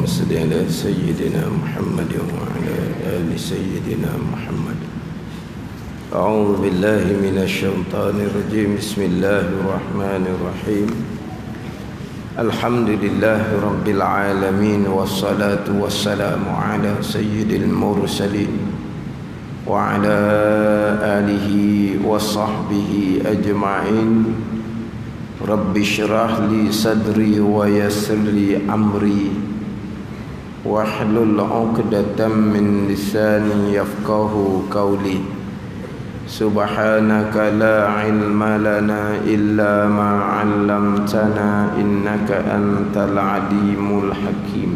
صل على سيدنا محمد وعلى آل سيدنا محمد. أعوذ بالله من الشيطان الرجيم. بسم الله الرحمن الرحيم. الحمد لله رب العالمين، والصلاة والسلام على سيد المرسلين وعلى آله وصحبه أجمعين. رب اشرح لي صدري ويسر لي أمري واحلل عقدة من لساني يفقه قولي. سبحانك لا علم لنا إلا ما علمتنا إنك أنت العليم الحكيم.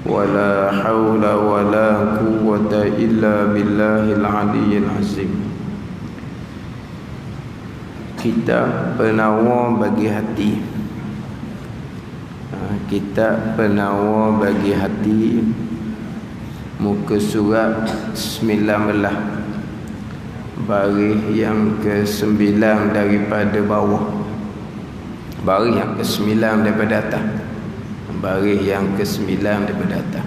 ولا حول ولا قوة إلا بالله العلي العظيم. Kitab Penawar bagi hati. Kitab Penawar bagi hati, muka surat 19, baris yang ke-9 daripada bawah, baris yang ke-9 daripada atas, baris yang ke-9 daripada atas.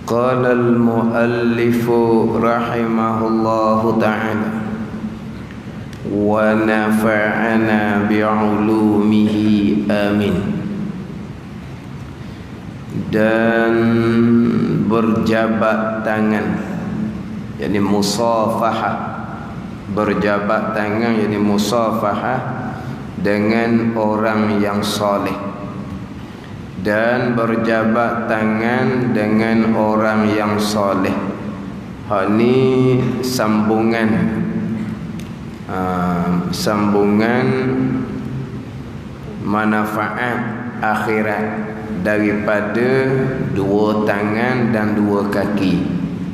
Qala al-muallifu rahimahullahu ta'ala wa nafa'ana bi'ulumihi amin. Dan berjabat tangan, yakni musafahah, berjabat tangan yakni musafahah dengan orang yang soleh, dan berjabat tangan dengan orang yang soleh. Hal ni sambungan manfaat akhirat daripada dua tangan dan dua kaki.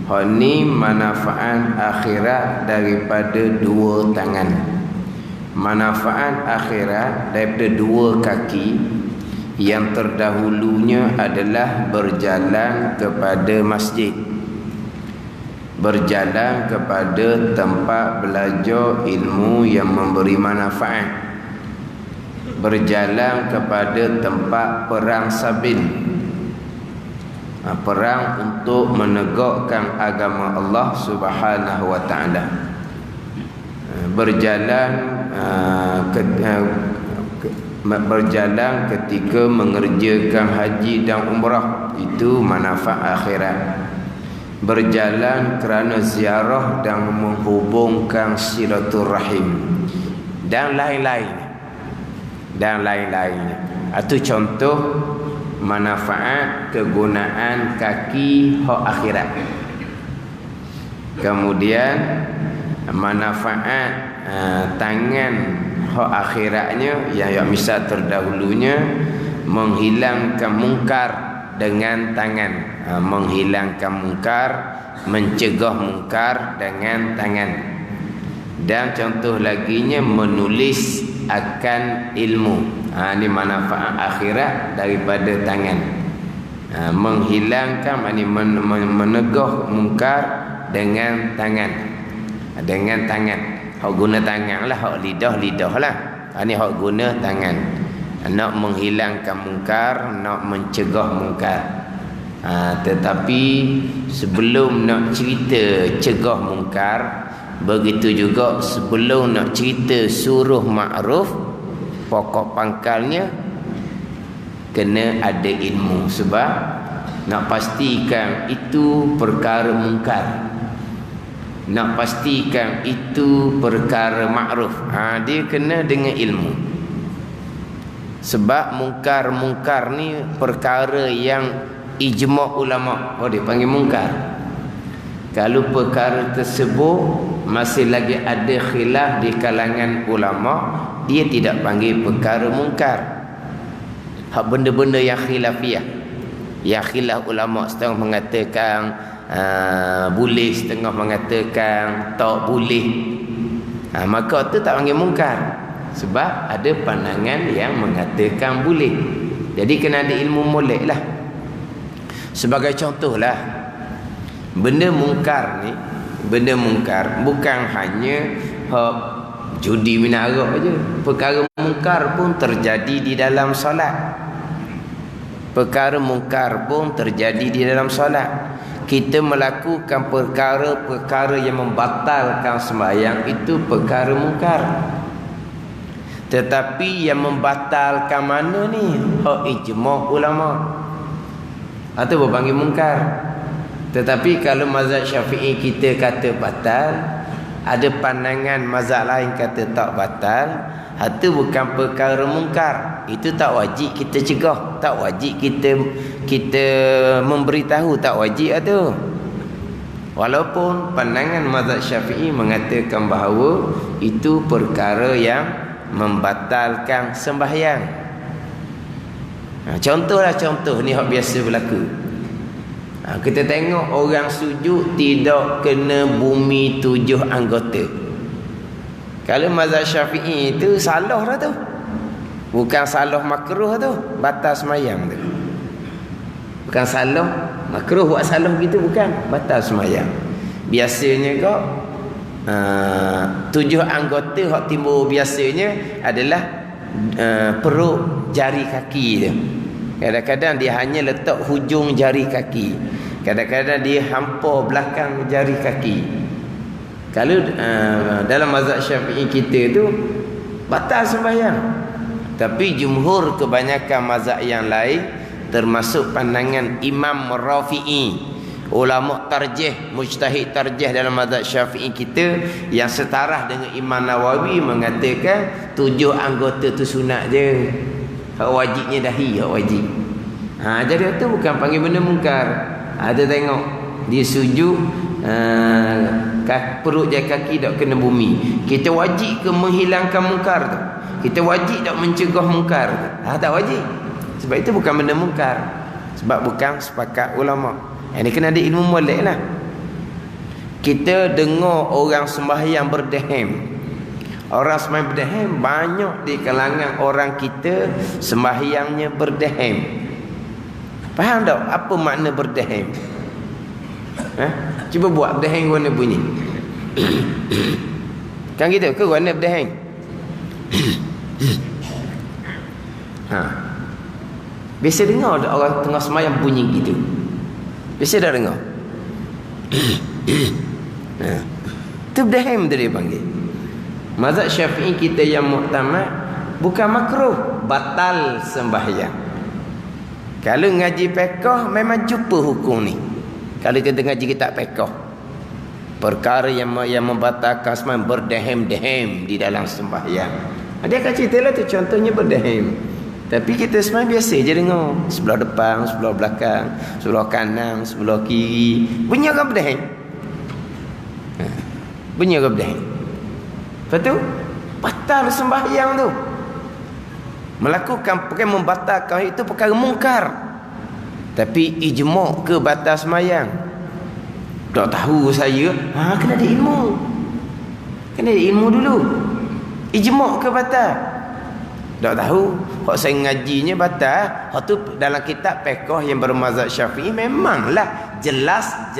Hal ni manfaat akhirat daripada dua tangan, manfaat akhirat daripada dua kaki. Yang terdahulunya adalah berjalan kepada masjid, berjalan kepada tempat belajar ilmu yang memberi manfaat, berjalan kepada tempat perang sabil, perang untuk menegakkan agama Allah Subhanahu wa ta'ala, berjalan ketika mengerjakan haji dan umrah, itu manfaat akhirat. Berjalan kerana ziarah dan menghubungkan silaturahim, dan lain-lain, dan lain-lain. Itu contoh manfaat kegunaan kaki hak akhirat. Kemudian manfaat tangan hak akhiratnya, yang misal terdahulunya menghilangkan mungkar dengan tangan, menghilangkan mungkar, mencegah mungkar dengan tangan. Dan contoh laginya menulis akan ilmu. Ini manfaat akhirat daripada tangan. Menghilangkan, menegah mungkar dengan tangan, dengan tangan. Hak guna tangan lah, hak lidah lah. Ini hak guna tangan. Nak menghilangkan mungkar, nak mencegah mungkar. Tetapi sebelum nak cerita cegah mungkar, begitu juga sebelum nak cerita suruh ma'ruf, pokok pangkalnya kena ada ilmu. Sebab nak pastikan itu perkara mungkar, nak pastikan itu perkara ma'ruf, dia kena dengan ilmu. Sebab mungkar ni perkara yang ijma' ulama', dia panggil mungkar. Kalau perkara tersebut masih lagi ada khilaf di kalangan ulama', dia tidak panggil perkara mungkar. Hak benda-benda yang khilafiyah, yang khilaf ulama', setengah mengatakan boleh, setengah mengatakan tak boleh, maka itu tak panggil mungkar. Sebab ada pandangan yang mengatakan boleh. Jadi kena ada ilmu molek lah. Sebagai contoh lah, benda mungkar ni, benda mungkar bukan hanya judi minum arak aja. Perkara mungkar pun terjadi di dalam solat. Perkara mungkar pun terjadi di dalam solat. Kita melakukan perkara-perkara yang membatalkan sembahyang, itu perkara mungkar. Tetapi yang membatalkan mana ni? Hak ijma' ulama. Atau berpanggil mungkar. Tetapi kalau mazhab Syafi'i kita kata batal, ada pandangan mazhab lain kata tak batal, itu bukan perkara mungkar. Itu tak wajib kita cegah, tak wajib kita memberitahu, tak wajib itu. Walaupun pandangan mazhab Syafi'i mengatakan bahawa itu perkara yang membatalkan sembahyang. Contoh ni hak biasa berlaku. Kita tengok orang sujud tidak kena bumi 7 anggota. Kalau mazhab Syafi'i itu salah dah tu. Bukan salah makruh tu, batal sembahyang tu. Bukan salah makruh, buat salah gitu bukan, batal sembahyang. Biasanya kau 7 anggota hak timbul biasanya adalah perut jari kaki dia. Kadang-kadang dia hanya letak hujung jari kaki, kadang-kadang dia hampar belakang jari kaki. Kalau dalam mazhab Syafi'i kita tu batal sembahyang. Tapi jumhur kebanyakan mazhab yang lain, termasuk pandangan Imam Rafi'i, ulama tarjih, mujtahid tarjih dalam mazhab Syafi'i kita, yang setaraf dengan Imam Nawawi, mengatakan 7 anggota tu sunat je. Hak wajibnya dahi, hak wajib. Jadi itu bukan panggil benda mungkar. Ada tengok dia sujud, perut jari kaki tak kena bumi. Kita wajib ke menghilangkan mungkar tu? Kita wajib tak mencegah mungkar tu? Tak wajib. Sebab itu bukan benda mungkar. Sebab bukan sepakat ulama. Ini kena ada ilmu molek lah. Kita dengar orang sembahyang berdeham. Orang sembahyang berdeham banyak di kalangan orang kita sembahyangnya berdeham. Faham tak apa makna berdeham? Cuba buat berdeham warna bunyi. Kan gitu ke warna berdeham? Biasa dengar ada orang tengah sembahyang bunyi gitu. Biasa dah dengar. Itu berdeham tu dia panggil. Mazhab Syafi'i kita yang muktamad bukan makruh, batal sembahyang. Kalau ngaji fiqh memang jumpa hukum ni. Kalau kita ngaji kitab fiqh, perkara yang membatalkan sembahyang berdeham-deham di dalam sembahyang. Dia akan ceritalah tu contohnya berdeham. Tapi kita sembahyang biasa je dengar, sebelah depan, sebelah belakang, sebelah kanan, sebelah kiri, bunyi agak berdeham. Bunyi agak berdeham. Lepas tu batal sembahyang tu. Melakukan perkara membatalkan itu perkara mungkar. Tapi ijma' ke batal sembahyang? Tak tahu saya. Kena ada ilmu. Kena ada ilmu dulu. Ijma' ke batal? Tak tahu. Hak saya ngajinya batal. Hak tu dalam kitab fiqh yang bermazhab Syafi'i memanglah jelas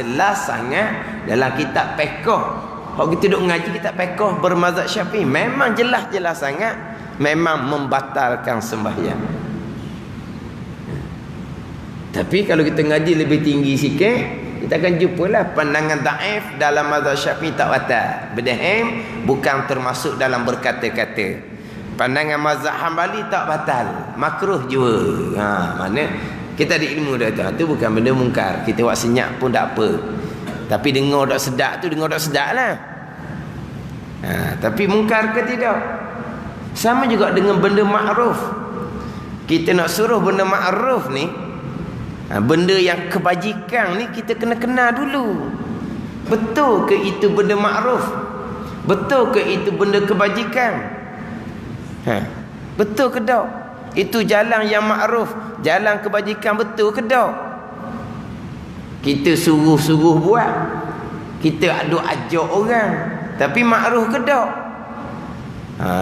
sangat dalam kitab fiqh. Kalau kita duduk ngaji kitab fiqh bermazhab Syafi'i, memang jelas sangat, memang membatalkan sembahyang. Tapi kalau kita ngaji lebih tinggi sikit, kita akan jumpalah pandangan daif dalam mazhab Syafi'i tak batal. Berdeham bukan termasuk dalam berkata-kata. Pandangan mazhab Hambali tak batal, makruh juga. Mana kita ada ilmu dah tu. Itu bukan benda mungkar. Kita buat senyap pun tak apa. Tapi dengar tak sedap tu, dengar tak sedap lah. Tapi mungkar ke tidak? Sama juga dengan benda ma'ruf. Kita nak suruh benda ma'ruf ni, benda yang kebajikan ni, kita kena kenal dulu. Betul ke itu benda ma'ruf? Betul ke itu benda kebajikan? Betul ke tak? Itu jalan yang ma'ruf, jalan kebajikan, betul ke tak? Kita suruh-suruh buat, kita aduk ajak orang, tapi makruh ke tak?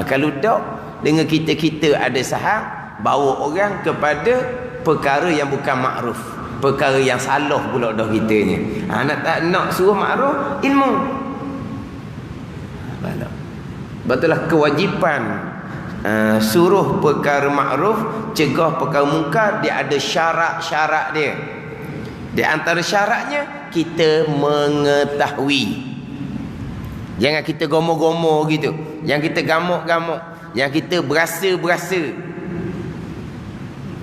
Kalau tak, dengan kita ada saham, bawa orang kepada perkara yang bukan makruf, perkara yang salah pula dah kitanya. Nak suruh makruf, ilmu. Betullah kewajipan suruh perkara makruf, cegah perkara munkar, dia ada syarat-syarat dia. Di antara syaratnya kita mengetahui. Jangan kita gomo-gomo gitu. Yang kita gamuk-gamuk, yang kita berasa-berasa.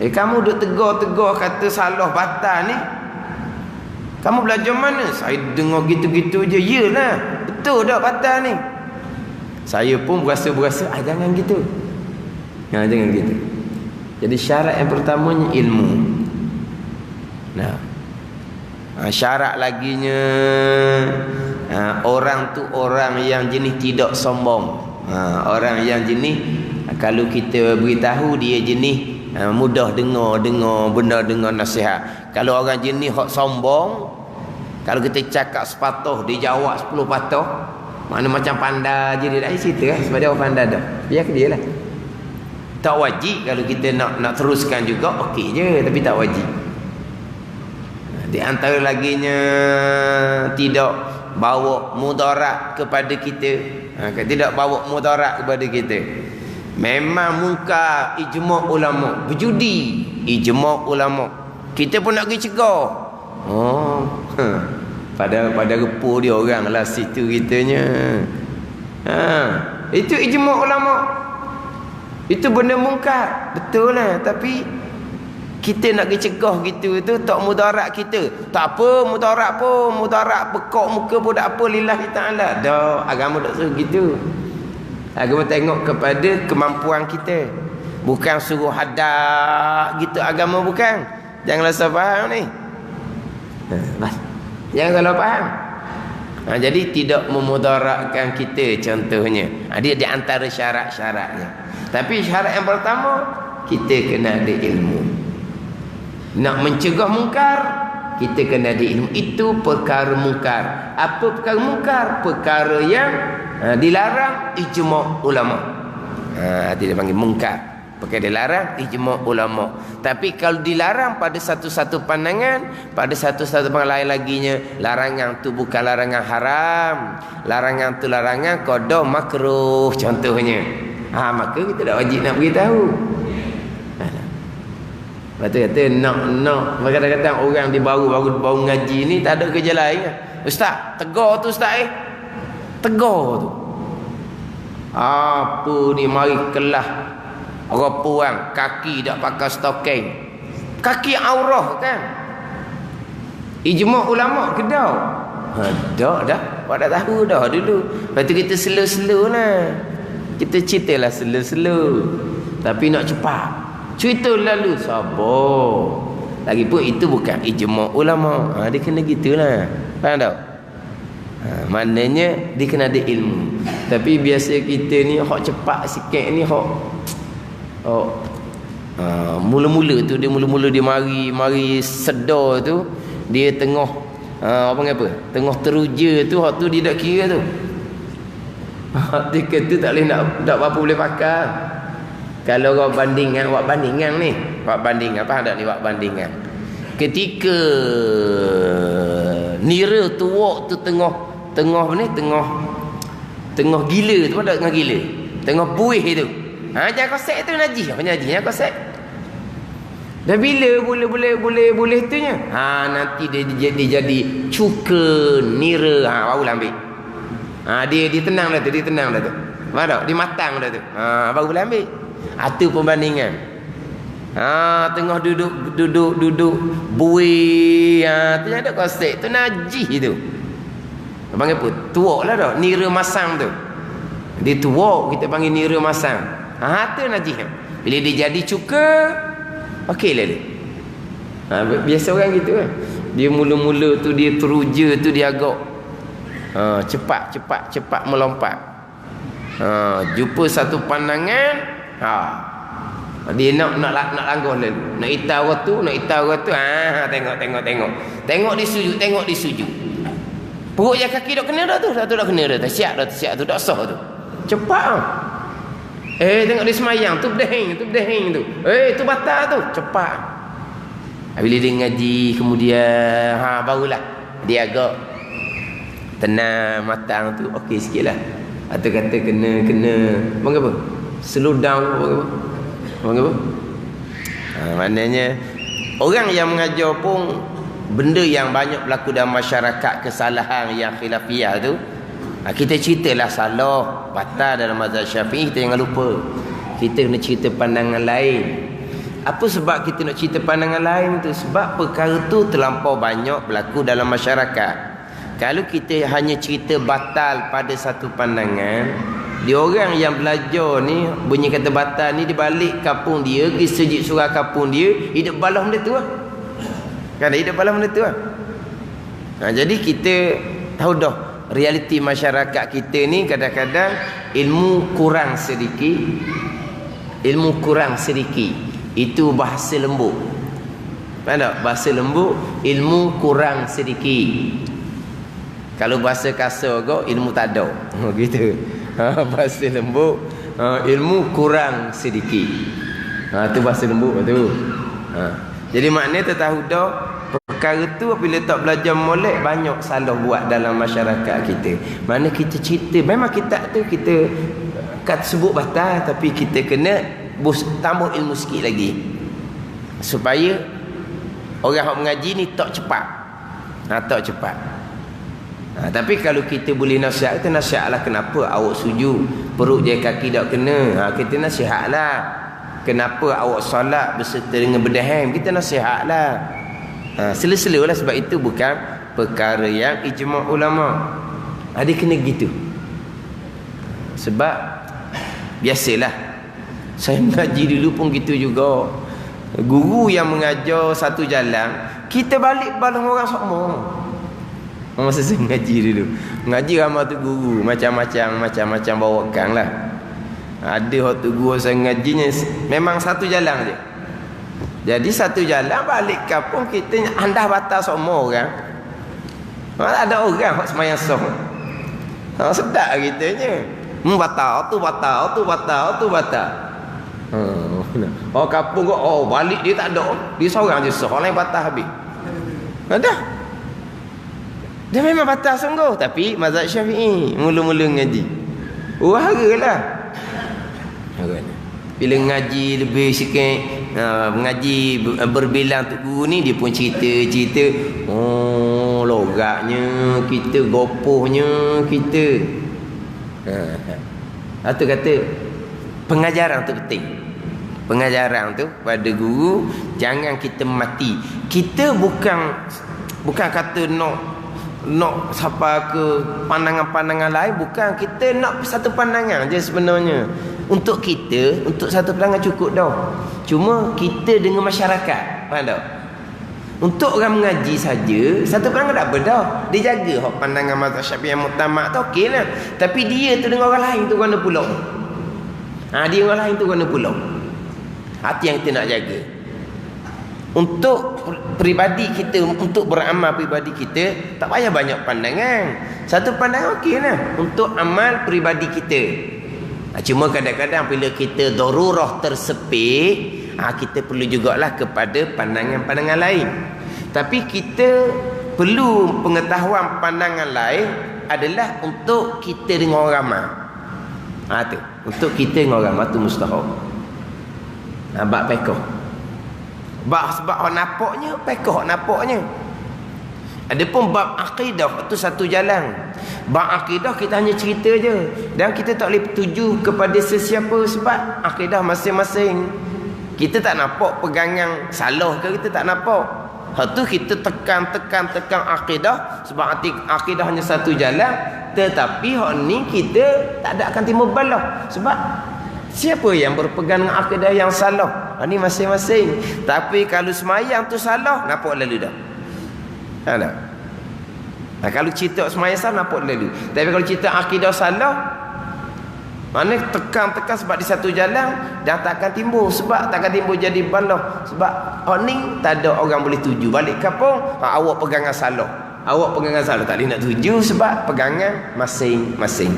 Kamu duk tegur-tegur kata salah batal ni. Kamu belajar mana? Saya dengar gitu-gitu je. Yelah, betul dah batal ni. Saya pun berasa-berasa, jangan gitu. Jangan gitu. Jadi syarat yang pertamanya ilmu. Nah, syarat laginya orang tu orang yang jenis tidak sombong. Orang yang jenis kalau kita beritahu dia jenis mudah dengar benda, dengar nasihat. Kalau orang jenis hok sombong, kalau kita cakap sepatah dia jawab 10 patah, mana macam panda je dia dari situ sebab dia orang panda dah. Biar ke dia lah. Tak wajib kalau kita nak teruskan juga okey je, tapi tak wajib. Di antara laginya tidak bawa mudarat kepada kita. Tidak bawa mudarat kepada kita. Memang munkar ijma' ulama. Berjudi ijma' ulama. Kita pun nak pergi cegah. Pada repo dia orang lah situ kitanya. Itu ijma' ulama. Itu benda munkar. Betul lah. Tapi kita nak pergi cegah gitu tu tak mudarat kita. Tak apa mudarat pun. Mudarat pekok muka pun tak apa. Lillahi ta'ala. Dah. Agama tak suruh gitu. Agama tengok kepada kemampuan kita. Bukan suruh hadak gitu agama, bukan. Janganlah salah faham ni. Jangan salah faham. Jadi tidak memudaratkan kita contohnya. Dia di antara syarat-syaratnya. Tapi syarat yang pertama, kita kena ada ilmu. Nak mencegah mungkar, kita kena ada ilmu. Itu perkara mungkar. Apa perkara mungkar? Perkara yang dilarang ijma' ulama. Dia panggil mungkar. Perkara dilarang ijma' ulama. Tapi kalau dilarang pada satu-satu pandangan, pada satu-satu pandangan lain laginya, larangan tu bukan larangan haram. Larangan tu larangan qada makruh contohnya. Maka kita tak wajib nak beritahu. Lepas tu kata nak kadang-kadang orang di baru ngaji ni tak ada kerja lain. Ustaz, tegur tu ustaz tegur tu. Apa ni mari kelah orang puang kaki tak pakai stocking. Kaki aurah kan. Ijma' ulama ke dah? Dah. Awak dah tahu dah dulu. Lepas tu kita slow-slow lah. Kita ceritalah slow-slow. Tapi nak cepat. Cerita lalu sabar. Lagipun itu bukan ijma' ulama. Dia kena gitulah. Faham tak? Maknanya dia kena ada ilmu. Tapi biasa kita ni hok cepat sikit ni hok mula-mula tu dia mari sedar tu dia tengah tengah teruja tu hok tu dia tak kira tu. Dia kata tak boleh nak apa boleh pakai. Kalau awak bandingan ni, awak bandingan apa ada ni awak bandingan. Ketika nira tuak tu tengah gila tu, ada tengah gila. Tengah buih tu. Jangan kosek tu najis. Apa najis? Jangan kosek. Dan bila boleh tu nya. Nanti dia jadi cuka nira. Barulah ambil. Dia tenang dah tu, Faham tak? Dia matang dah tu. Baru boleh ambil. Itu perbandingan. Tengah duduk buih. Tu ada kosek tu najis tu. Panggil apa? Tuak lah dah. Nira masang tu. Dia tuak, kita panggil nira masang. Tu najis. Bila dia jadi cuka, okey lah dia. Biasa orang gitu kan. Dia mula-mula tu dia teruja tu dia agak cepat melompat. Jumpa satu pandangan, dia nak langgar lalu. Nak itar orang tu, Tengok di sujud. Perut yang kaki dah kena dah tu. Satu dah kena dah. Siap tu. Dah sah tu. Cepat tengok dia semayang. Tu berdehing tu. Tu batal tu. Cepat. Bila dia ngaji kemudian barulah dia agak tenang matang tu. Okey sikit lah. Atau kata kena Bang apa? slow down apa? Maknanya orang yang mengajar pun benda yang banyak berlaku dalam masyarakat, kesalahan yang khilafiyah tu, kita ceritalah salah, batal dalam mazhab Syafi'i, kita jangan lupa. Kita kena cerita pandangan lain. Apa sebab kita nak cerita pandangan lain tu? Sebab perkara tu terlampau banyak berlaku dalam masyarakat. Kalau kita hanya cerita batal pada satu pandangan, dia orang yang belajar ni bunyi kata batal ni, dia balik kampung dia, pergi sejid surah kampung dia, hidup balah benda tu lah. Kan hidup balah benda tu lah. Jadi kita tahu dah realiti masyarakat kita ni kadang-kadang ilmu kurang sedikit. Ilmu kurang sedikit. Itu bahasa lembut. Faham tak? Bahasa lembut, ilmu kurang sedikit. Kalau bahasa kasar kau, ilmu tak ada. Gitu. Bahasa lembut, ilmu kurang sedikit. Tu bahasa lembut tu. Jadi maknanya kita tahu dah perkara tu apabila tak belajar molek, banyak salah buat dalam masyarakat kita. Mana kita cerita, memang kita tu kita kat sebut batal, tapi kita kena tambah ilmu sikit lagi supaya orang yang mengaji ni tak cepat. Tak cepat. Tapi kalau kita boleh nasihat, kita nasihatlah kenapa awak sujud, perut je kaki tak kena. Kita nasihatlah kenapa awak solat berserta dengan berdahan, kita nasihatlah. Sela-sela lah, sebab itu bukan perkara yang ijma' ulama. Dia kena gitu. Sebab biasalah, saya mengaji dulu pun gitu juga. Guru yang mengajar satu jalan, kita balik balang orang semua. Masa saya mengaji dulu, mengaji ramai tu guru macam-macam bawakan lah. Ada waktu guru saya mengajinya memang satu jalan je. Jadi satu jalan balik kampung kita andah batal semua orang. Ada orang hak semayang sah. Sedap kitanya. Batal tu batal. Oh kampung kau, balik dia tak ada. Dia seorang je sah, orang lain batal habis. Dah. Dia memang batal sungguh, tapi mazhab Syafi'i mula-mula ngaji. Haralah. Bila ngaji lebih sikit, mengaji berbilang tu guru ni, dia pun cerita. Oh, logatnya kita, gopohnya kita. Tu kata pengajaran tu penting. Pengajaran tu pada guru, jangan kita mati. Kita bukan kata nak siapa ke pandangan-pandangan lain, bukan. Kita nak satu pandangan je sebenarnya. Untuk kita, untuk satu pandangan cukup dah. Cuma kita dengan masyarakat, faham tak? Untuk orang mengaji saja, satu pandangan tak apa dah. Dia jaga hak pandangan mazhab Syafi'i yang muktamad tu okeylah. Tapi dia tu dengan orang lain tu kena pula. Dia orang lain tu kena pula. Hati yang kita nak jaga. Untuk peribadi kita, untuk beramal peribadi kita, tak payah banyak pandangan. Satu pandangan okeylah untuk amal peribadi kita. Cuma kadang-kadang bila kita darurah tersepit, kita perlu jugalah kepada pandangan-pandangan lain. Tapi kita perlu pengetahuan pandangan lain adalah untuk kita dengan orang ramai. Tu untuk kita dengan orang ramai tu mustahab. Bab pekoh. Sebab orang napaknya, pekoh napaknya. Adapun bab akidah tu satu jalan. Bab akidah kita hanya cerita je, dan kita tak boleh tuju kepada sesiapa sebab akidah masing-masing. Kita tak nampak pegangan salah ke, kita tak nampak. Hak tu kita tekan akidah, sebab akidah hanya satu jalan. Tetapi hak ni kita tak ada akan timbul balah, sebab siapa yang berpegang dengan akidah yang salah? Ini masing-masing. Tapi kalau semayang tu salah, nampak lalu dah. Tak? Kalau cerita semayang salah, nampak lalu. Tapi kalau cerita akidah salah, mana tekan sebab di satu jalan, dan takkan timbul. Sebab takkan timbul jadi balah. Sebab ni tak ada orang boleh tuju. Balik kampung, awak pegangan salah. Tak boleh nak tuju sebab pegangan masing-masing.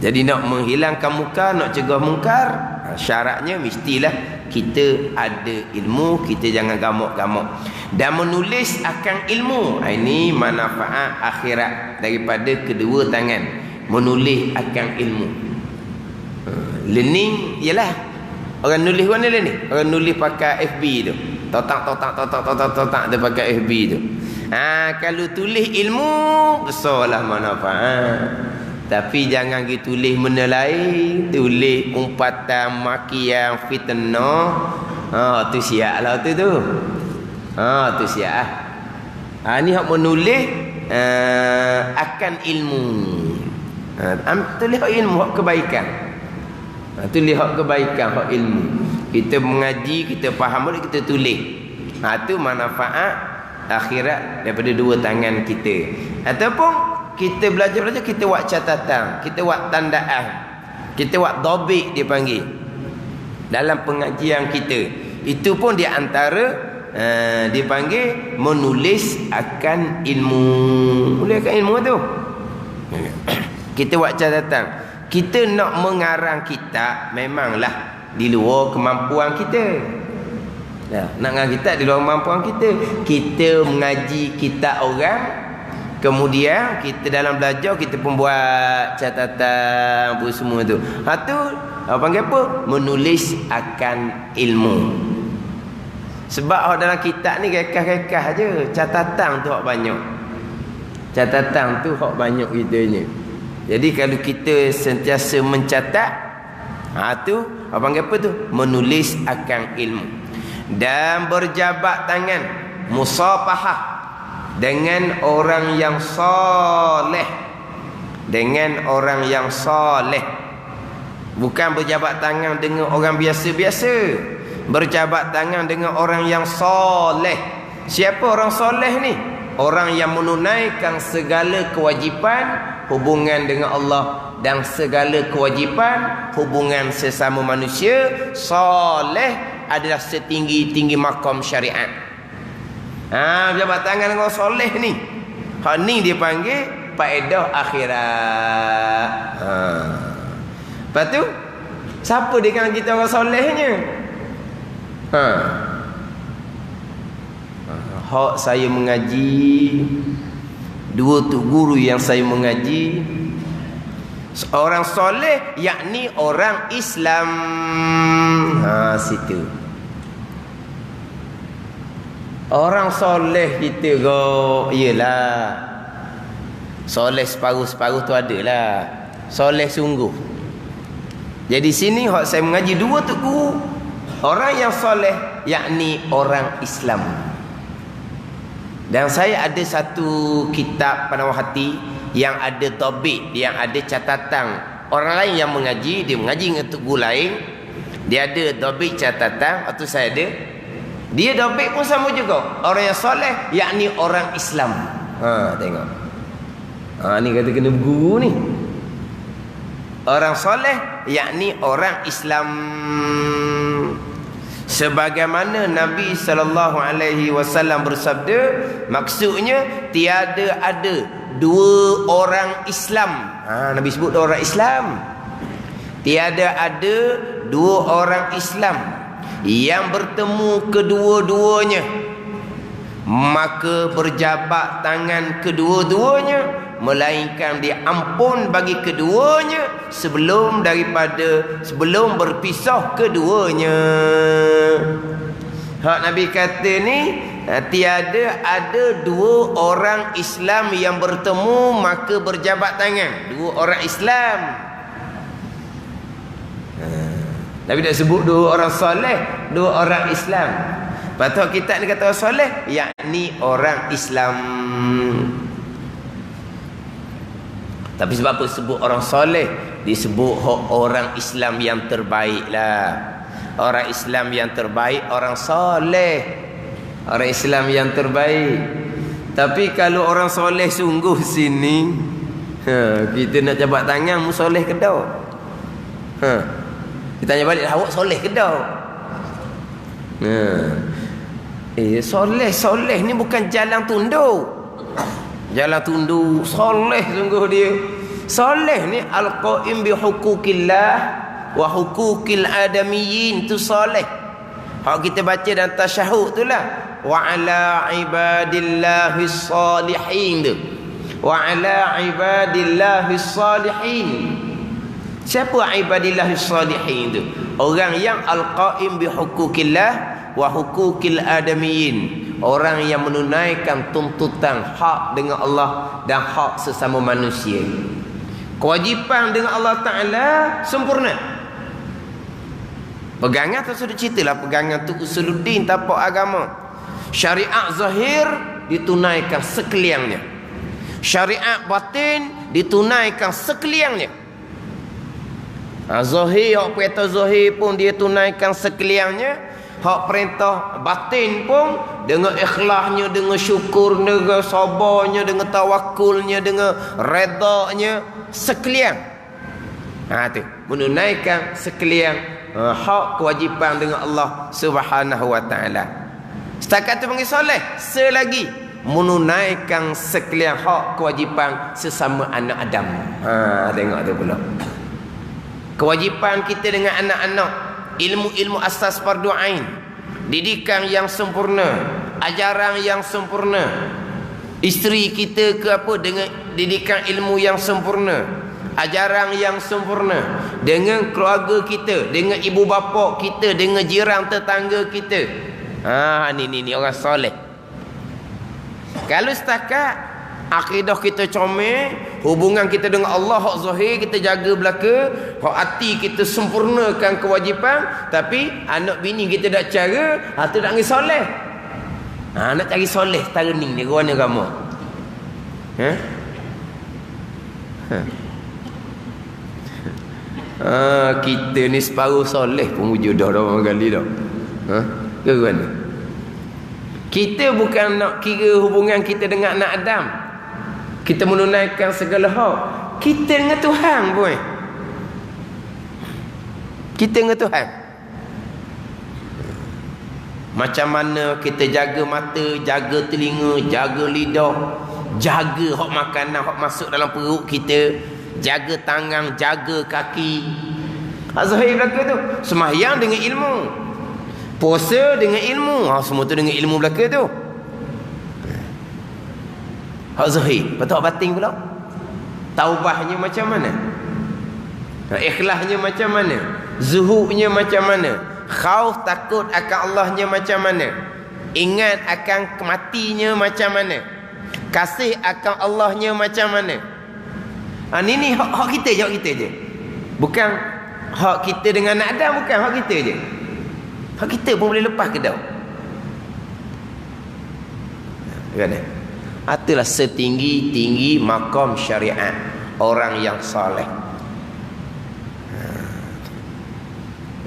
Jadi nak menghilangkan munkar, nak cegah mungkar, Syaratnya mestilah kita ada ilmu, kita jangan gamuk-gamuk. Dan menulis akan ilmu, ini manfaat akhirat daripada kedua tangan. Menulis akan ilmu. Learning ialah orang nulis mana ni? Orang nulis pakai FB tu. Totak dia pakai FB tu. Kalau tulis ilmu, besarlah manfaat. Tapi jangan kita tulis benda lain, tulis umpatan, makian, fitnah. Tu siaplah tu. Tu siap. Ni hak menulis akan ilmu. Tulis hak ilmu, hak kebaikan. Tulis hak kebaikan, hak ilmu. Kita mengaji, kita faham, kita tulis. Tu manfaat akhirat daripada dua tangan kita. Ataupun kita belajar, kita buat catatan, kita buat tandaan, kita buat dobik dia panggil dalam pengajian kita. Itu pun di antara dipanggil menulis akan ilmu. Menulis akan ilmu tu. Kita buat catatan. Kita nak mengarang kitab memanglah di luar kemampuan kita. Nak mengarang kitab di luar kemampuan kita. Kita mengaji kitab orang, kemudian kita dalam belajar kita pun buat catatan apa semua tu. Tu panggil apa? Menulis akan ilmu. Sebab dalam kitab ni kekah-kekah aje, catatan tu hak banyak. Catatan tu hak banyak kitanya. Jadi kalau kita sentiasa mencatat, tu panggil apa tu? Menulis akan ilmu. Dan berjabat tangan, musafahah dengan orang yang soleh. Dengan orang yang soleh. Bukan berjabat tangan dengan orang biasa-biasa. Berjabat tangan dengan orang yang soleh. Siapa orang soleh ni? Orang yang menunaikan segala kewajipan hubungan dengan Allah dan segala kewajipan hubungan sesama manusia. Soleh adalah setinggi-tinggi makam syariat. Berjabat tangan dengan orang soleh ni. Hak ni dia panggil faedah akhirat. Lepas tu, siapa di kalangan kita orang solehnya? Hak saya mengaji, dua tu guru yang saya mengaji, orang soleh, yakni orang Islam. Situ. Orang soleh kita iyalah. Soleh separuh-separuh tu adalah. Soleh sungguh. Jadi sini hak saya mengaji dua tu guru. Orang yang soleh, yakni orang Islam. Dan saya ada satu kitab panawah hati yang ada tobik, yang ada catatan. Orang lain yang mengaji, dia mengaji dengan guru lain, dia ada tobik catatan, atau saya ada. Dia tobik pun sama juga. Orang yang soleh, yakni orang Islam. Tengok. Ni kata kena guru ni. Orang soleh, yakni orang Islam. Sebagaimana Nabi SAW bersabda, maksudnya tiada ada dua orang Islam. Nabi sebut dua orang Islam. Tiada ada dua orang Islam yang bertemu kedua-duanya, maka berjabat tangan kedua-duanya, melainkan diampun bagi keduanya sebelum berpisah keduanya. Hak Nabi kata ni, tiada ada dua orang Islam yang bertemu maka berjabat tangan. Dua orang Islam. Nabi tak sebut dua orang soleh, dua orang Islam. Patut kita ni kata orang soleh, yakni orang Islam. Tapi sebab apa sebut orang soleh? Disebut orang Islam yang terbaik lah. Orang Islam yang terbaik, orang soleh. Orang Islam yang terbaik. Tapi kalau orang soleh sungguh sini, kita nak jabat tangan, mu soleh ke tak? Kita tanya balik, awak soleh ke tak? Soleh ni bukan jalan tunduk. Jalan tunduk, soleh sungguh dia. Soleh ni al-qaim bi hukukillah wa huquqil adamiyyin tu soleh. Hak kita baca dalam tasyahud itulah wa ala ibadillahis salihin tu. Wa ala ibadillahis salihin. Siapa ibadillahis salihin tu? Orang yang al-qaim bi huquqillah wa huquqil adamiyyin. Orang yang menunaikan tuntutan hak dengan Allah dan hak sesama manusia. Kewajipan dengan Allah Ta'ala sempurna. Pegangan tu sudah ceritalah, pegangan tu usuluddin tapak agama. Syariat zahir ditunaikan sekaliannya. Syariat batin ditunaikan sekaliannya. Zahir, hak perintah zahir pun dia tunaikan sekaliannya. Hak perintah batin pun dengan ikhlasnya, dengan syukur, dengan sabarnya, dengan tawakulnya, dengan redanya sekalian. Tu menunaikan sekalian hak kewajipan dengan Allah Subhanahu wa taala. Setakat tu panggil soleh. Selagi menunaikan sekalian hak kewajipan sesama anak Adam. Tengok tu pula. Kewajipan kita dengan anak-anak, ilmu-ilmu asas fardu ain, didikan yang sempurna, ajaran yang sempurna. Isteri kita ke apa dengan didikan ilmu yang sempurna, ajaran yang sempurna. Dengan keluarga kita, dengan ibu bapa kita, dengan jiran tetangga kita. Ni orang soleh. Kalau setakat akidah kita comel, hubungan kita dengan Allah hak zahir kita jaga belaka, hak hati kita sempurnakan kewajipan, tapi anak bini kita tak cara, tu tak ngi soleh. Nak cari soleh setara ni warna kamu. Kita ni separuh soleh pun wujud dah orang kali dah. Ke mana? Kita bukan nak kira hubungan kita dengan anak Adam. Kita menunaikan segala hak. Kita dengan Tuhan pun. Kita dengan Tuhan. Macam mana kita jaga mata, jaga telinga, jaga lidah, jaga hak makanan, hak masuk dalam perut kita, jaga tangan, jaga kaki. Zahir belaka tu. Sembahyang dengan ilmu, puasa dengan ilmu. Semua tu dengan ilmu belaka tu. Hak zahir. Betul batin pula. Taubahnya macam mana? Ikhlasnya macam mana? Zuhudnya macam mana? Khauf takut akan Allahnya macam mana? Ingat akan kematinya macam mana? Kasih akan Allahnya macam mana? Ni hak kita je, hak kita je. Bukan hak kita dengan anak Adam, bukan hak kita je. Hak kita pun boleh lepas ke tak? Kan? Itulah setinggi-tinggi makam syariat orang yang soleh.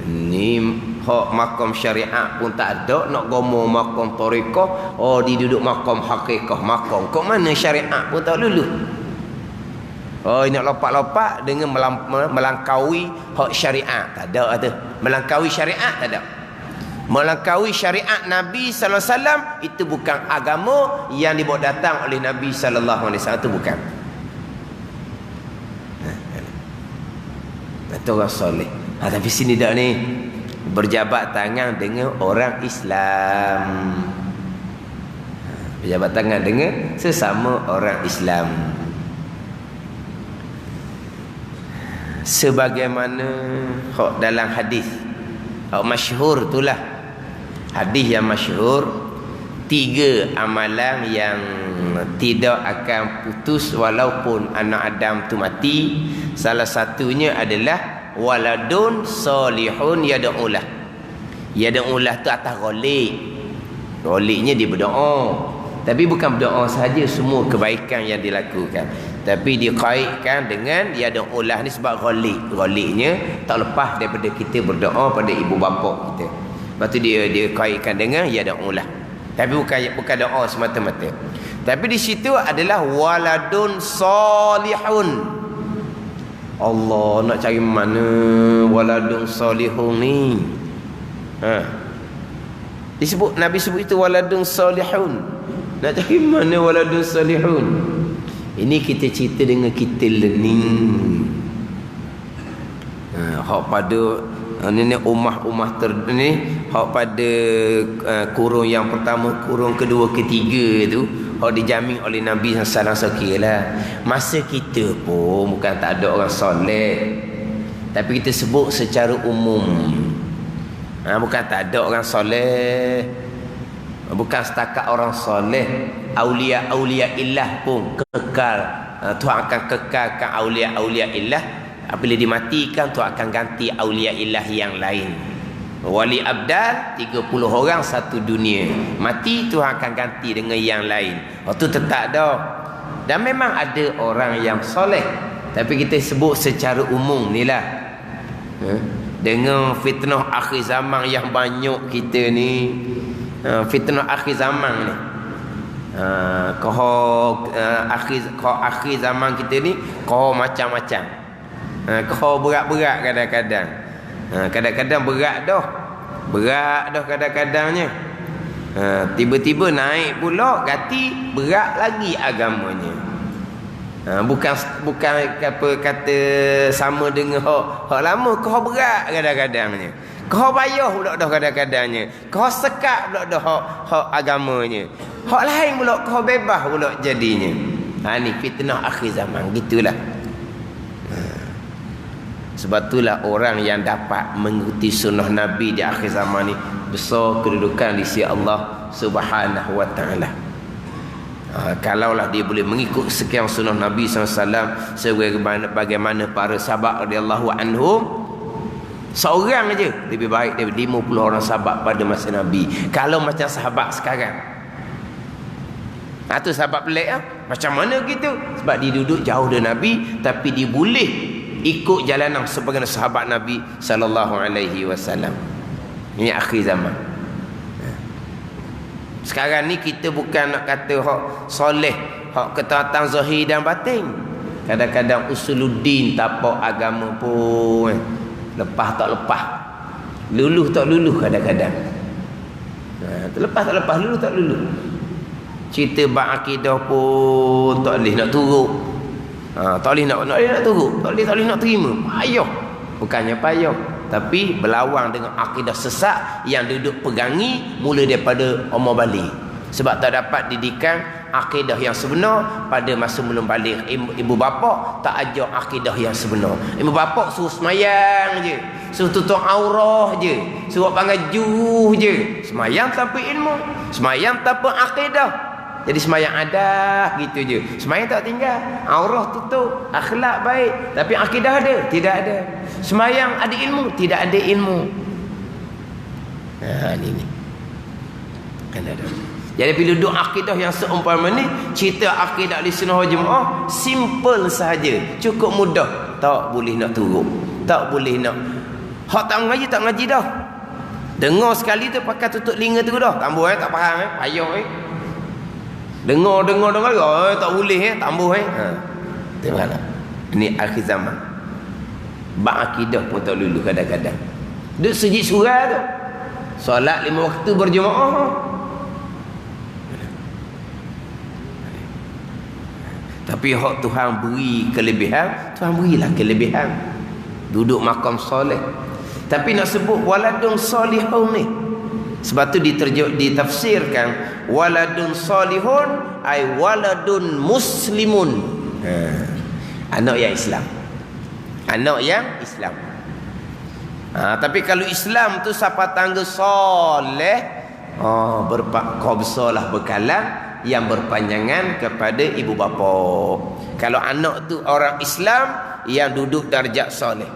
Ni hak makam syariat pun tak ada, nak gomo makam tariqah, dia duduk makam hakikah makam. Kok mana syariat pun tak lulu. Nak lopak-lopak dengan melangkaui hak syariat. Tak ada tu. Melangkaui syariat tak ada. Melangkaui syariat Nabi sallallahu alaihi wasallam itu bukan agama yang dibawa datang oleh Nabi sallallahu alaihi wasallam, itu bukan. Itu orang soleh. Tapi sini dak ni berjabat tangan dengan orang Islam. Berjabat tangan dengan sesama orang Islam. Sebagaimana dalam hadis masyhur itulah. Hadis yang masyhur, 3 amalan yang tidak akan putus walaupun anak Adam tu mati. Salah satunya adalah waladun salihun yad'ulah. Yad'ulah tu atas ghalib. Ghalibnya dia berdoa. Tapi bukan berdoa sahaja semua kebaikan yang dilakukan. Tapi dikaitkan dengan yad'ulah ni sebab ghalib. Ghalibnya tak lepas daripada kita berdoa pada ibu bapa kita. Lepas tu dia kaitkan dengan yad'ulah. Tapi bukan doa semata-mata. Tapi di situ adalah waladun salihun. Allah nak cari mana waladun salihun ni? Disebut Nabi sebut itu waladun salihun. Nak cari mana waladun salihun? Ini kita cerita dengan kita learning. hak pada ni ummah ni hak pada kurung yang pertama, kurung kedua, ketiga tu hak dijamin oleh Nabi sallallahu alaihi wasallam. Lah masa kita pun bukan tak ada orang soleh, tapi kita sebut secara umum. Bukan tak ada orang soleh, bukan setakat orang soleh, aulia illah pun kekal. Tuhan akan kekalkan aulia illah. Apabila dimatikan, Tuhan akan ganti aulia illah yang lain. Wali abdal 30 orang satu dunia, mati Tuhan akan ganti dengan yang lain. Waktu tetap dah. Dan memang ada orang yang soleh, tapi kita sebut secara umum ni lah. Dengan fitnah akhir zaman yang banyak kita ni, fitnah akhir zaman ni, akhir zaman kita ni kau macam-macam, kau berat-berat kadang-kadang, kadang-kadang berat dah kadang-kadangnya, tiba-tiba naik pula ganti berat lagi agamanya. Bukan apa kata sama dengan hak lama, kau berat kadang-kadangnya, kau payah pula dah kadang-kadangnya, kau sekat pula dah hak agamanya, hak lain pula kau bebas pula jadinya. Ni fitnah akhir zaman gitulah. Sebab itulah orang yang dapat mengikuti sunnah Nabi di akhir zaman ni besar kedudukan di sisi Allah Subhanahu wa taala. Kalaulah dia boleh mengikut sekian sunnah Nabi SAW sebagaimana para sahabat radhiyallahu anhum, seorang aja lebih baik daripada 50 orang sahabat pada masa Nabi. Kalau macam sahabat sekarang, tu sahabat pelik lah. Macam mana gitu? Sebab dia duduk jauh dari Nabi, tapi dia boleh ikut jalanan sebagai sahabat Nabi sallallahu alaihi wasallam. Ini akhir zaman. Sekarang ni kita bukan nak kata hak soleh, hak ketaatan zahir dan batin. Kadang-kadang usuluddin tapak agama pun lepas tak lepas, luluh tak luluh kadang-kadang. Lepas tak lepas, luluh tak luluh. Cerita bab akidah pun tak boleh nak turut. Tak boleh nak turut, tak boleh nak terima. Payah. Bukannya payah, tapi berlawan dengan akidah sesat yang duduk pegangi mula daripada umur balik. Sebab tak dapat didikan akidah yang sebenar pada masa belum balik. Ibu bapa tak ajar akidah yang sebenar. Ibu bapa suruh semayang je, suruh tutup aurah je, suruh panggil juh je. Semayang tanpa ilmu, semayang tanpa akidah. Jadi semayang ada gitu je. Semayang tak tinggal, aurah tutup, akhlak baik, tapi akidah ada? Tidak ada. Semayang ada ilmu? Tidak ada ilmu. Ini kan ada. Jadi bila duduk akidah yang seumpama ni, cerita akidah Ahlussunnah wal Jamaah simple sahaja, cukup mudah. Tak boleh nak turut, tak boleh nak. Hak tak ngaji, tak ngaji dah. Dengar sekali tu pakai tutup telinga tu dah. Tambah tak faham payah Dengar tak boleh tambah tengoklah. Ini akhir zaman. Bab akidah pun tak lulu kadang-kadang. Duk sejid surah tu, solat 5 waktu berjemaah. Tapi hak Tuhan beri kelebihan, Tuhan berilah kelebihan. Duduk makam soleh. Tapi nak sebut waladun solihun ni, sebab tu ditafsirkan waladun salihun ay waladun muslimun. Anak yang Islam. Anak yang Islam. Tapi kalau Islam tu siapa tangga soleh, kau besarlah bekalan yang berpanjangan kepada ibu bapa. Kalau anak tu orang Islam yang duduk darjat soleh.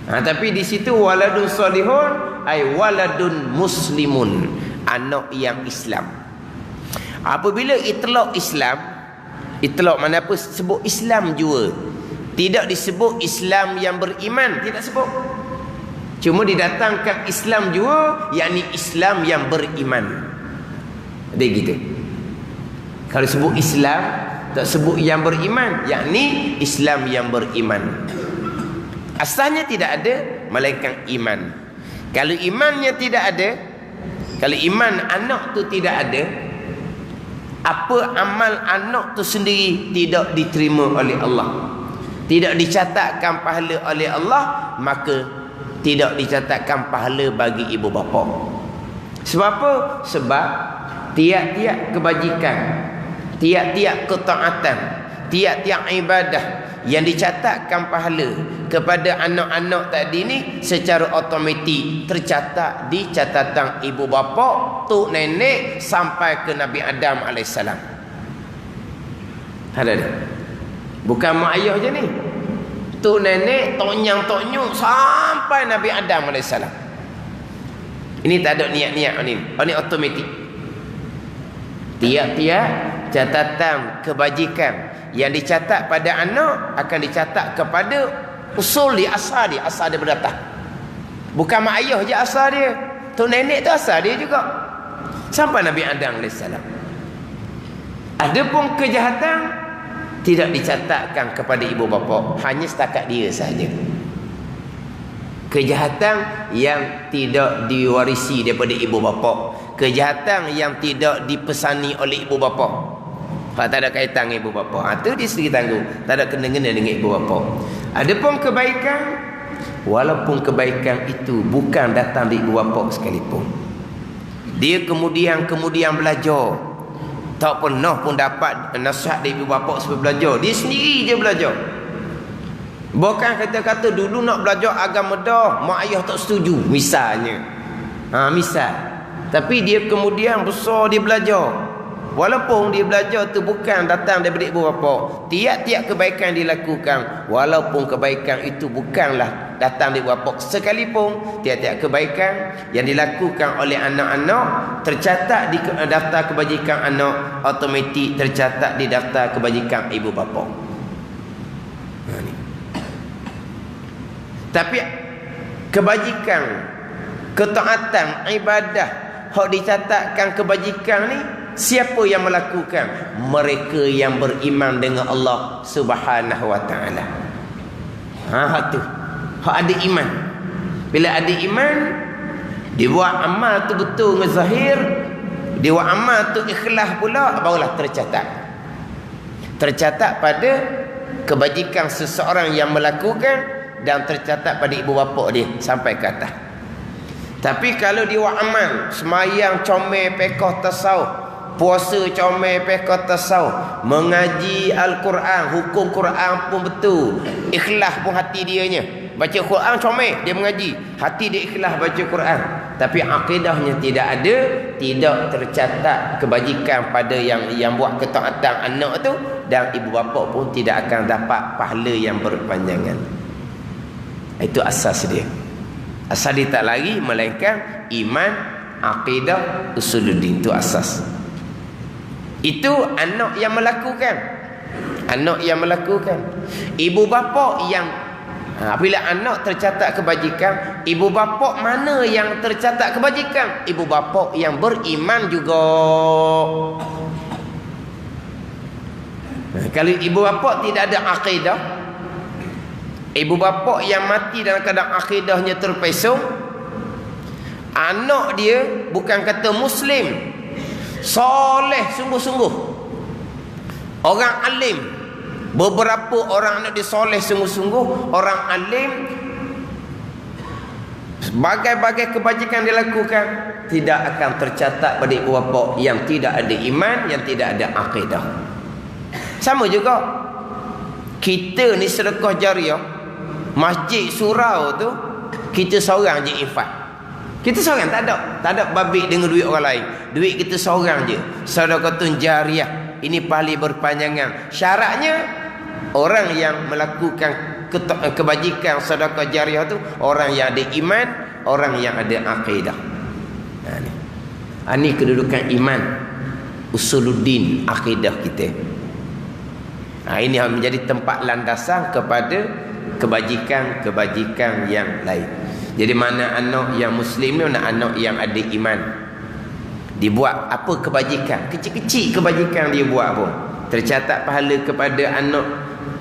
Tapi di situ waladun salihun ay waladun muslimun, anak yang Islam. Apabila itlaq Islam, itlaq mana apa sebut Islam jua, tidak disebut Islam yang beriman, tidak sebut. Cuma didatangkan Islam jua, yakni Islam yang beriman. Dia gitu. Kalau sebut Islam, tak sebut yang beriman, yakni Islam yang beriman. Asalnya tidak ada melainkan iman. Kalau imannya tidak ada, kalau iman anak tu tidak ada, apa amal anak tu sendiri tidak diterima oleh Allah. tidak dicatatkan pahala oleh Allah, maka tidak dicatatkan pahala bagi ibu bapa. Sebab apa? Sebab tiap-tiap kebajikan, tiap-tiap ketaatan, tiap-tiap ibadah yang dicatatkan pahala kepada anak-anak tadi ni secara automatik tercatat di catatan ibu bapa, tok nenek sampai ke Nabi Adam AS. Ada dia. Bukan mak ayah je ni. Tok nenek, tok nyang, tok nyuk sampai Nabi Adam AS. Ini tak ada niat-niat ni. Ini automatik. Tiap-tiap catatan kebajikan yang dicatat pada anak akan dicatat kepada usul dia, asal dia berdatang. Bukan mak ayah je asal dia. Tok nenek tu asal dia juga. Sampai Nabi Adam AS. Adapun kejahatan tidak dicatatkan kepada ibu bapa, hanya setakat dia sahaja. Kejahatan yang tidak diwarisi daripada ibu bapa, kejahatan yang tidak dipesani oleh ibu bapa, tak ada kaitan dengan ibu bapa, itu dia sendiri tanggung, tak ada kena-kena dengan ibu bapa. Adapun kebaikan, walaupun kebaikan itu bukan datang dari ibu bapa sekalipun, dia kemudian belajar, tak pernah pun dapat nasihat dari ibu bapa sebab belajar, dia sendiri je belajar. Bukan kata-kata dulu nak belajar agama dah, mak ayah tak setuju misalnya. Misal. Tapi dia kemudian besar dia belajar. Walaupun dia belajar tu bukan datang daripada ibu bapa, tiap-tiap kebaikan dilakukan, walaupun kebaikan itu bukanlah datang dari ibu bapa sekalipun, tiap-tiap kebaikan yang dilakukan oleh anak-anak tercatat di daftar kebajikan anak, automatik tercatat di daftar kebajikan ibu bapa. Tapi kebajikan, ketaatan, ibadah hak dicatatkan kebajikan ni, siapa yang melakukan? Mereka yang beriman dengan Allah Subhanahu wa taala. Hak tu, hak ada iman. Bila ada iman, dia buat amal tu betul dengan zahir, dia buat amal tu ikhlas pula, barulah tercatat. Tercatat pada kebajikan seseorang yang melakukan dan tercatat pada ibu bapa dia sampai ke atas. Tapi kalau dia buat amal, semayang comel pekoh tasawuf, puasa comel pekoh tasawuf, mengaji Al-Quran, hukum Quran pun betul, ikhlas pun hati dia nya, baca Quran comel, dia mengaji, hati dia ikhlas baca Quran, tapi akidahnya tidak ada, tidak tercatat kebajikan pada yang buat ketaatan anak tu, dan ibu bapa pun tidak akan dapat pahala yang berpanjangan. Itu asas dia. Asal dia tak lari melainkan iman, akidah, usuluddin, itu asas. Itu anak yang melakukan. Anak yang melakukan. Ibu bapa yang bila anak tercatat kebajikan, ibu bapa mana yang tercatat kebajikan? Ibu bapa yang beriman juga. Kalau ibu bapa tidak ada akidah, ibu bapa yang mati dalam keadaan akidahnya terpesong, anak dia bukan kata Muslim, soleh sungguh-sungguh, orang alim, beberapa orang anak dia soleh sungguh-sungguh, orang alim, bagai-bagai kebajikan dia lakukan, tidak akan tercatat pada ibu bapa yang tidak ada iman, yang tidak ada akidah. Sama juga kita ni sedekah jariah, masjid surau tu kita seorang je infak. Kita seorang, tak ada babik dengan duit orang lain. Duit kita seorang je. Sedekatun jariah, ini pahala berpanjangan. Syaratnya orang yang melakukan kebajikan sedekah jariah tu orang yang ada iman, orang yang ada akidah. Ini kedudukan iman, usuluddin, akidah kita. Ini menjadi tempat landasan kepada kebajikan-kebajikan yang lain. Jadi mana anak yang Muslim ni, mana anak yang ada iman, dibuat apa kebajikan, kecil-kecil kebajikan dia buat pun tercatat pahala kepada anak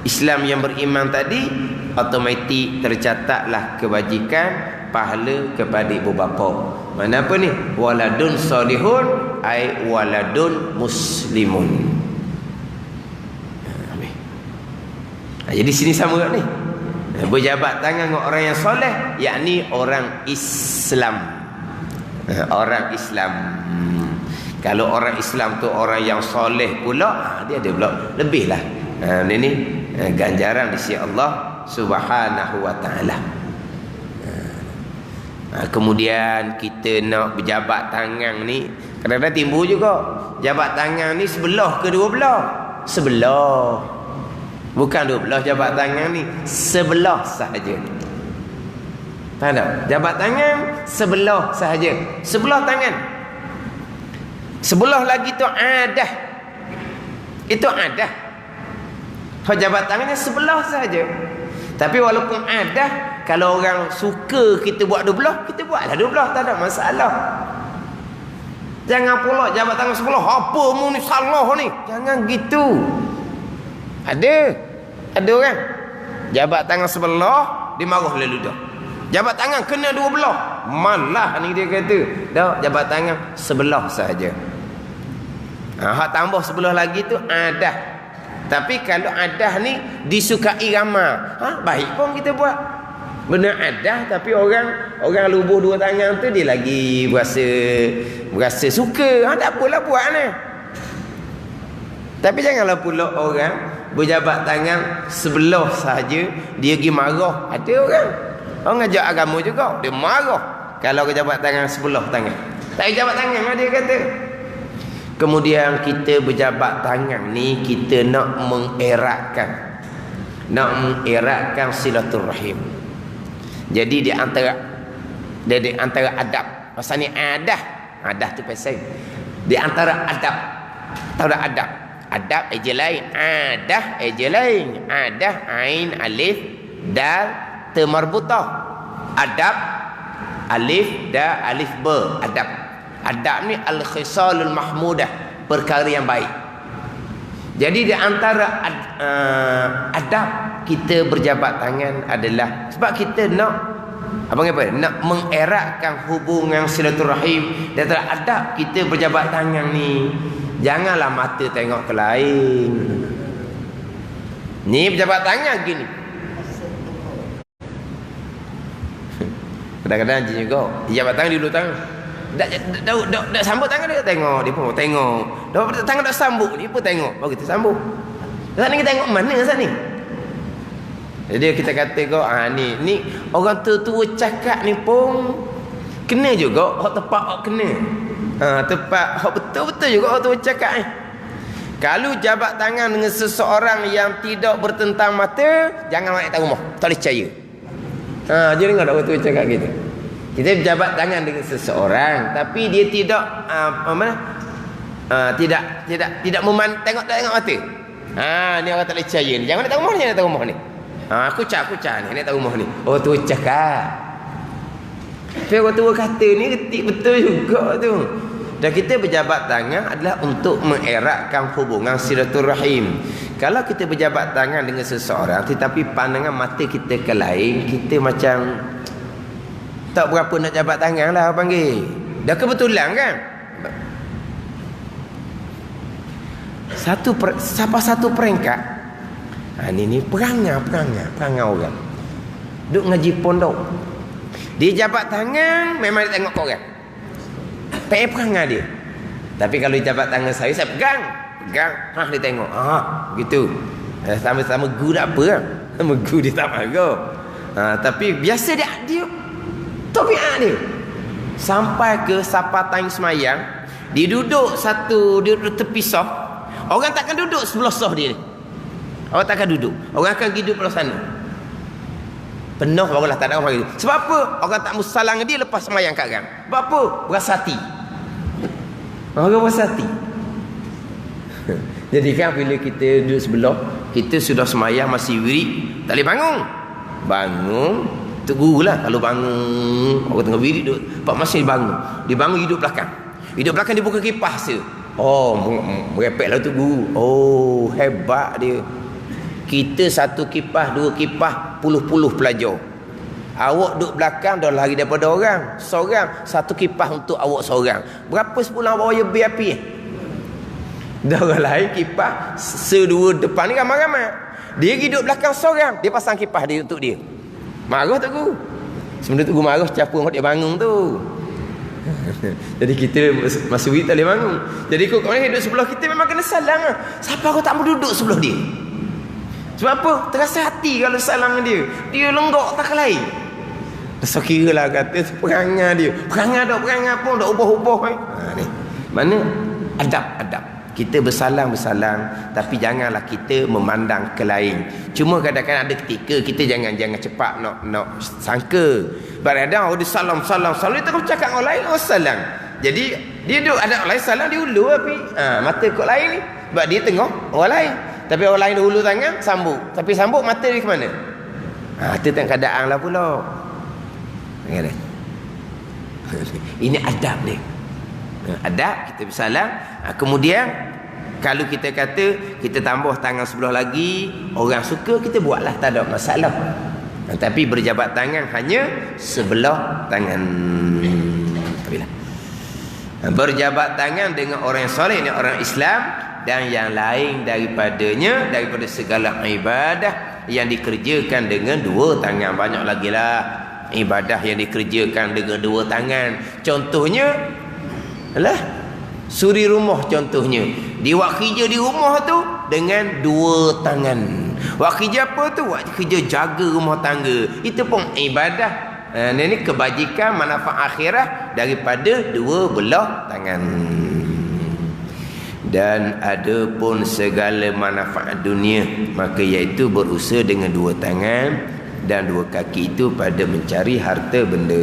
Islam yang beriman tadi, automatik tercatatlah kebajikan pahala kepada ibu bapa. Mana apa ni? Waladun salihun ai waladun muslimun. Jadi sini sama ni. Berjabat tangan dengan orang yang soleh, yakni orang Islam. Orang Islam. Kalau orang Islam tu orang yang soleh pula, dia ada pula lebih lah. Ini ganjaran di sisi Allah Subhanahu wa taala. Kemudian kita nak berjabat tangan ni, kadang-kadang timbul juga. Jabat tangan ni sebelah ke dua belah? Sebelah. Bukan dua belah jabat tangan ni, sebelah sahaja. Faham tak? Jabat tangan sebelah sahaja. Sebelah tangan. Sebelah lagi tu adah. Itu adah. Kalau jabat tangannya sebelah sahaja. Tapi walaupun adah, kalau orang suka kita buat dua belah, kita buatlah dua belah, tak ada masalah. Jangan pula jabat tangan sebelah, apa mu ni salah ni. Jangan gitu. Ada orang jabat tangan sebelah, dia marah lalu dah. Jabat tangan kena dua belah, malah ni dia kata. Dah, jabat tangan sebelah sahaja. Hak tambah sebelah lagi tu adah. Tapi kalau adah ni disukai ramai, baik pun kita buat. Benda adah tapi orang lubuh dua tangan tu dia lagi berasa suka. Tak apalah buat ni. Tapi janganlah pula orang berjabat tangan sebelah sahaja dia pergi marah. Ada orang ngajak agama juga, dia marah kalau berjabat tangan sebelah tangan. Tak berjabat tangan dia kata. Kemudian kita berjabat tangan ni, kita nak mengeratkan silaturahim. Jadi di antara adab, pasal ni adah tu pasal di antara adab. Tahu tak adab? Adab eja lain, adah eja lain. Adah ain alif dal ta marbutah. Adab alif da alif ba, adab. Adab ni al-khisalul mahmudah, perkara yang baik. Jadi di antara adab kita berjabat tangan adalah sebab kita nak nak mengeratkan hubungan silaturahim. Dan antara adab kita berjabat tangan ni, janganlah mata tengok ke lain. Ni berjabat tangan gini. Kadang-kadang je juga jabat tangan dulu tangan. Dak sambut tangan dia tengok, dia pun tengok. Dak tangan dak sambut, dia pun tengok. Baru kita sambut. Saat ni kita tengok mana saat ni? Jadi kita kata kau ni orang tua cakap ni pun kena juga, hak tepat hak kena. Tepat hak betul-betul juga hak tua cakap ni. Kalau jabat tangan dengan seseorang yang tidak bertentang mata, jangan naik atas rumah. Tak boleh percaya. Jadi dengar dak tua cakap gitu. Kita berjabat tangan dengan seseorang tapi dia tidak tidak tengok mata. Ni orang tak boleh percaya ni. Jangan nak tahu rumah ni, nak tahu rumah ni. Aku cak ni nak tahu rumah ni. Oh tu cakap. Tapi orang tua kata ni ketik betul juga tu. Dan kita berjabat tangan adalah untuk mengeratkan hubungan silaturahim. Kalau kita berjabat tangan dengan seseorang tetapi pandangan mata kita ke lain, kita macam tak berapa nak jabat tangan lah panggil. Dah kebetulan kan? Satu peringkat. Ni perangai orang. Duk ngaji pondok. Dia jabat tangan memang dia tengok orang. Perangai dia. Tapi kalau dia jabat tangan saya pegang. Dia tengok. Gitu. Sama-sama guru tak apa kan? Sama guru dia tak marah. Tapi biasa dia tabiat dia. Sampai ke sapatan semayang, dia duduk terpisah. Orang takkan duduk sebelah sah dia ni. Orang takkan duduk. Orang akan duduk belah sana. Penuh barulah tak ada orang gitu. Sebab apa? Orang tak musalang dia lepas semayang kat orang. Sebab apa? Berasa hati. Orang berasa hati. Jadi kan bila kita duduk sebelah, kita sudah semayang masih wirid, tak boleh bangun. Tegulah kalau bangun orang tengah wirid duduk pak masih bangun. Dia bangun hidup belakang dia buka kipas je. Merepeklah tu guru. Hebat dia. Kita satu kipas, dua kipas, puluh-puluh pelajar. Awak duduk belakang dah lari daripada orang. Seorang satu kipas untuk awak seorang. Berapa sebulan awak bayar bil api? Dah orang lain kipas, sedua depan ni ramai-ramai. Dia hidup belakang seorang, dia pasang kipas dia untuk dia. Marah tak guru. Sebenarnya tu guru marah capur dia bangun tu. Jadi kita masuk tak boleh bangun. Jadi kau orang hidup sebelah kita memang kena salang lah. Siapa kau tak mau duduk sebelah dia? Sebab apa? Terasa hati kalau salang dia. Dia lenggok tak lain. So kira lah kata perangai dia. Perangai pun dah ubah-ubah. Ni. Mana? Adab. Kita bersalang, tapi janganlah kita memandang ke lain. Cuma kadang-kadang ada ketika kita jangan cepat nak sangka. Kadang-kadang orang salam itu kau cakap orang lain orang salam. Jadi dia duduk ada orang lain salam dia ulu tapi mata kau lain ni. Sebab dia tengok orang lain. Tapi orang lain ulu tangan sambut. Tapi sambut mata dia ke mana? Itu tengok keadaan lah pula. Ini adab dia. Adab kita bersalam. Kemudian kalau kita kata kita tambah tangan sebelah lagi, orang suka kita buatlah, tak ada masalah. Tapi berjabat tangan hanya sebelah tangan. Berjabat tangan dengan orang yang soleh, dengan orang Islam dan yang lain daripada segala ibadah yang dikerjakan dengan dua tangan. Banyak lagi lah ibadah yang dikerjakan dengan dua tangan. Contohnya suri rumah contohnya. Dia buat kerja di rumah tu dengan dua tangan. Buat kerja apa tu? Buat kerja jaga rumah tangga. Itu pun ibadah. Ini kebajikan manfaat akhirat daripada dua belah tangan. Dan ada pun segala manfaat dunia, maka iaitu berusaha dengan dua tangan dan dua kaki itu pada mencari harta benda.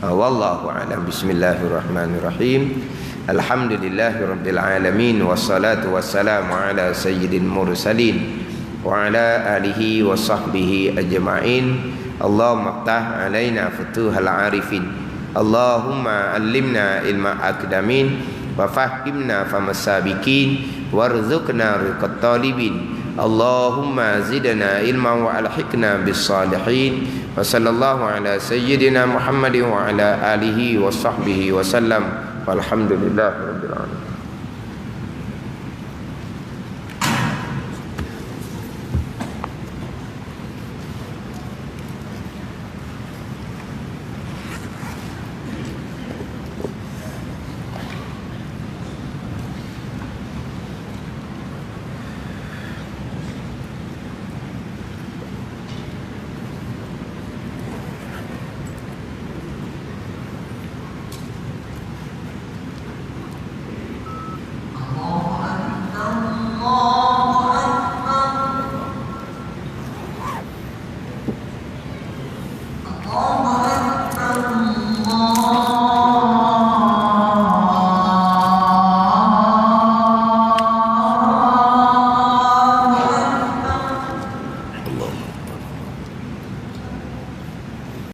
Wallahu a'lam. Bismillahirrahmanirrahim. Alhamdulillahirabbil alamin wassalatu wassalamu ala sayyidil mursalin wa ala alihi wa sahbihi ajma'in. Allahumma ftah alaina futuhal arifin. Allahumma allimna ilma akdamin wa fahimna famasabikin warzuqna riqat talibin. Allahumma zidna ilman wa alhiqna bis salihin. Wa sallallahu ala sayyidina Muhammadin wa ala alihi wa sahbihi wa sallam. Walhamdulillahirabbil alamin.